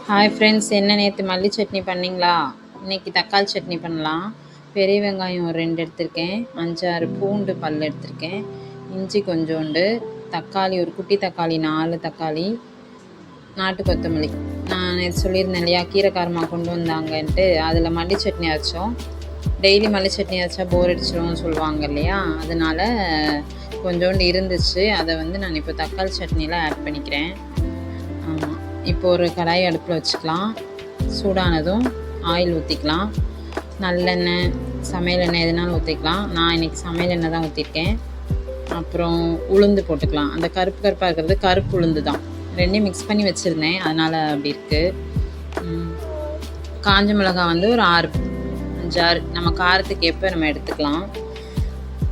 Hi friends, என்ன நேற்று மல்லி சட்னி பண்ணிங்களா? இன்றைக்கி தக்காளி சட்னி பண்ணலாம். பெரிய வெங்காயம் ஒரு 2 எடுத்திருக்கேன், 5-6 பூண்டு பல் எடுத்திருக்கேன், இஞ்சி கொஞ்சோண்டு, தக்காளி ஒரு குட்டி தக்காளி 4 தக்காளி, நாட்டு கொத்தமல்லி. நான் நேற்று சொல்லியிருந்தேன் இல்லையா, கீரைக்காரமாக கொண்டு வந்தாங்கன்ட்டு, அதில் மல்லி சட்னி அரைச்சோம். டெய்லி மல்லி சட்னி அரைச்சா போர் அடிச்சிடும்னு சொல்லுவாங்க இல்லையா, அதனால் கொஞ்சோண்டு இருந்துச்சு. அதை நான் இப்போ தக்காளி சட்னியில் ஆட் பண்ணிக்கிறேன். ஆமாம், இப்போ ஒரு கடாய் அடுப்பில் வச்சுக்கலாம். சூடானதும் ஆயில் ஊற்றிக்கலாம். நல்லெண்ணெய், சமையல் எண்ணெய் எதுனாலும் ஊற்றிக்கலாம். நான் இன்றைக்கி சமையல் எண்ணெய் தான் ஊற்றிருக்கேன். அப்புறம் உளுந்து போட்டுக்கலாம். அந்த கருப்பு கருப்பாக இருக்கிறது கருப்பு உளுந்து தான். ரெண்டையும் மிக்ஸ் பண்ணி வச்சுருந்தேன், அதனால் அப்படி இருக்குது. காஞ்ச மிளகாய் ஒரு 5-6 நம்ம காரத்துக்கு எப்போ நம்ம எடுத்துக்கலாம்.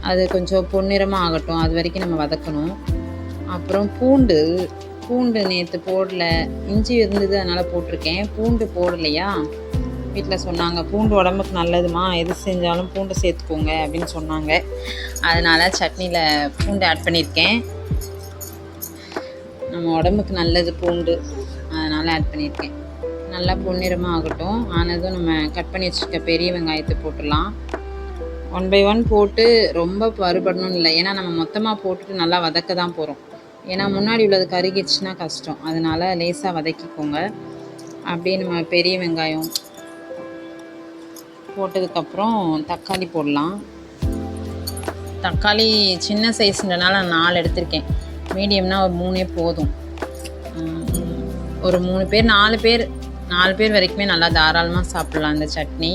அது கொஞ்சம் பொன்னிறமாக ஆகட்டும், அது வரைக்கும் நம்ம வதக்கணும். அப்புறம் பூண்டு நேற்று போடல, இஞ்சி இருந்தது அதனால் போட்டிருக்கேன். பூண்டு போடலையா, வீட்டில் சொன்னாங்க பூண்டு உடம்புக்கு நல்லதுமா, எது செஞ்சாலும் பூண்டு சேர்த்துக்கோங்க அப்படின்னு சொன்னாங்க. அதனால் சட்னியில் பூண்டு ஆட் பண்ணியிருக்கேன். நம்ம உடம்புக்கு நல்லது பூண்டு, அதனால் ஆட் பண்ணியிருக்கேன். நல்லா பொன்னிறமாக ஆகட்டும். ஆனதும் நம்ம கட் பண்ணி வச்சுருக்க பெரிய வெங்காயத்தை போட்டுடலாம். 1 by 1 போட்டு ரொம்ப பருபடணும்னு இல்லை, ஏன்னா நம்ம மொத்தமாக போட்டுட்டு நல்லா வதக்க தான் போகிறோம். ஏன்னா முன்னாடி உள்ளது கருகிடுச்சுன்னா கஷ்டம், அதனால் லேசாக வதக்கிக்கோங்க. அப்படியே நம்ம பெரிய வெங்காயம் போட்டதுக்கப்புறம் தக்காளி போடலாம். தக்காளி சின்ன சைஸ்ன்றனால நான் 4 எடுத்திருக்கேன். மீடியம்னா ஒரு 3 போதும். ஒரு 3 பேர் 4 பேர் வரைக்குமே நல்லா தாராளமாக சாப்பிட்லாம் இந்த சட்னி.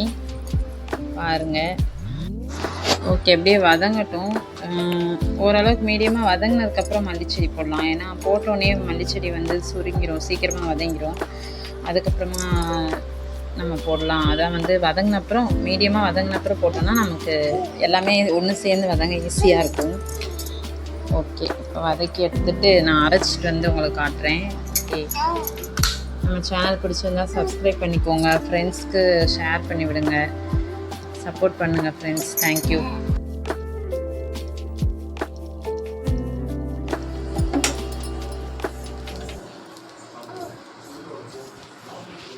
பாருங்கள். ஓகே, அப்படியே வதங்கட்டும். ஓரளவுக்கு மீடியமாக வதங்கினதுக்கப்புறம் மல்லிச்செடி போடலாம். ஏன்னா போட்டோன்னே மல்லிச்செடி சுருங்கிரும், சீக்கிரமாக வதங்கிரும். அதுக்கப்புறமா நம்ம போடலாம். அதான் வதங்கினப்புறம், மீடியமாக வதங்கினப்புறம் போட்டோம்னா நமக்கு எல்லாமே ஒன்று சேர்ந்து வதங்க ஈஸியாக இருக்கும். ஓகே, இப்போ வதக்கி எடுத்துகிட்டு நான் அரைச்சிட்டு உங்களுக்கு காட்டுறேன். ஓகே, நம்ம சேனல் பிடிச்சிருந்தா சப்ஸ்கிரைப் பண்ணிக்கோங்க. ஃப்ரெண்ட்ஸ்க்கு ஷேர் பண்ணி விடுங்க. சப்போர்ட் பண்ணுங்கள் ஃப்ரெண்ட்ஸ். தேங்க்யூ.